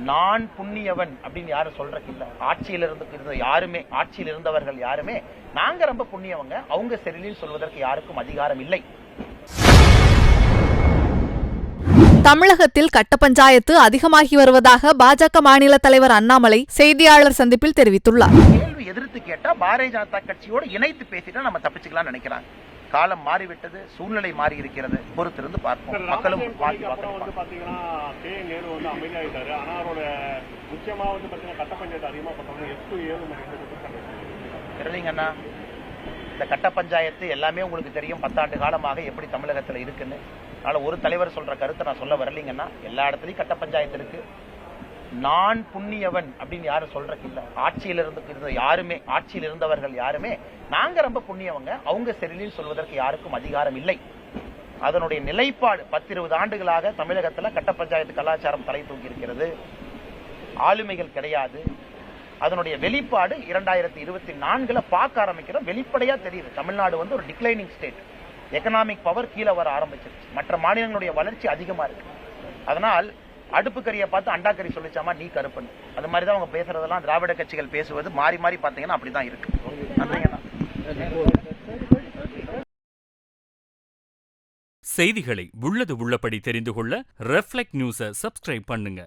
நான் புண்ணியவன் அப்படின்னு யாரும் சொல்றதுக்கு இல்ல. ஆட்சியில் இருந்தவர்கள் யாருமே நாங்க ரொம்ப புண்ணியவங்க, அவங்க சரியில்லைன்னு சொல்வதற்கு யாருக்கும் அதிகாரம் இல்லை. தமிழகத்தில் கட்ட பஞ்சாயத்து அதிகமாகி வருவதாக பாஜக மாநில தலைவர் அண்ணாமலை செய்தியாளர் சந்திப்பில் தெரிவித்துள்ளார். கேள்வி எதிர்த்து கேட்டா பாரதிய ஜனதா கட்சியோடு இணைத்து பேசிட்டா நம்ம தப்பிச்சுக்கலாம் நினைக்கிறாங்க. காலம் மாறிவிட்டது, சூழ்நிலை மாறி இருக்கிறது, பொறுத்திருந்து பார்ப்போம். மக்களும் தெரியலீங்கண்ணா, இந்த கட்ட பஞ்சாயத்து எல்லாமே உங்களுக்கு தெரியும். 10 ஆண்டு காலமாக எப்படி தமிழகத்தில் இருக்குன்னு. அதனால ஒரு தலைவர் சொல்ற கருத்தை நான் சொல்ல வரலீங்கன்னா, எல்லா இடத்துலயும் கட்ட பஞ்சாயத்து இருக்கு. நான் புண்ணியவன் அப்படின்னு யாரும் சொல்றதுக்கு இல்ல. ஆட்சியில் இருந்தவர்கள் யாருமே நாங்க ரொம்ப புண்ணியவங்க, அவங்க சரியில்லைன்னு சொல்வதற்கு யாருக்கும் அதிகாரம் இல்லை. அதனுடைய நிலைப்பாடு 10-20 ஆண்டுகளாக தமிழகத்துல கட்ட பஞ்சாயத்து கலாச்சாரம் தலை தூக்கி இருக்கிறது. ஆளுமைகள் கிடையாது. அதனுடைய வெளிப்பாடு 2024 பார்க்க ஆரம்பிக்கிறோம். வெளிப்படையா தெரியுது. தமிழ்நாடு ஒரு டிக்ளைனிங் ஸ்டேட். எக்கனாமிக் பவர் கீழே வர ஆரம்பிச்சிருச்சு. மற்ற மாநிலங்களுடைய வளர்ச்சி அதிகமா இருக்கு. அதனால் அடுப்பு கறியை பார்த்து அண்டாக்கறி சொல்லிச்சாமா நீ கருப்பன், அது மாதிரிதான் அவங்க பேசுறதெல்லாம் திராவிட கட்சிகள் பேசுவது மாறி மாறி பாத்தீங்கன்னா அப்படிதான் இருக்கு. செய்திகளை உள்ளது உள்ளபடி தெரிந்து கொள்ள ரெஃப்ளெக்ட் நியூஸை சப்ஸ்கிரைப் பண்ணுங்க.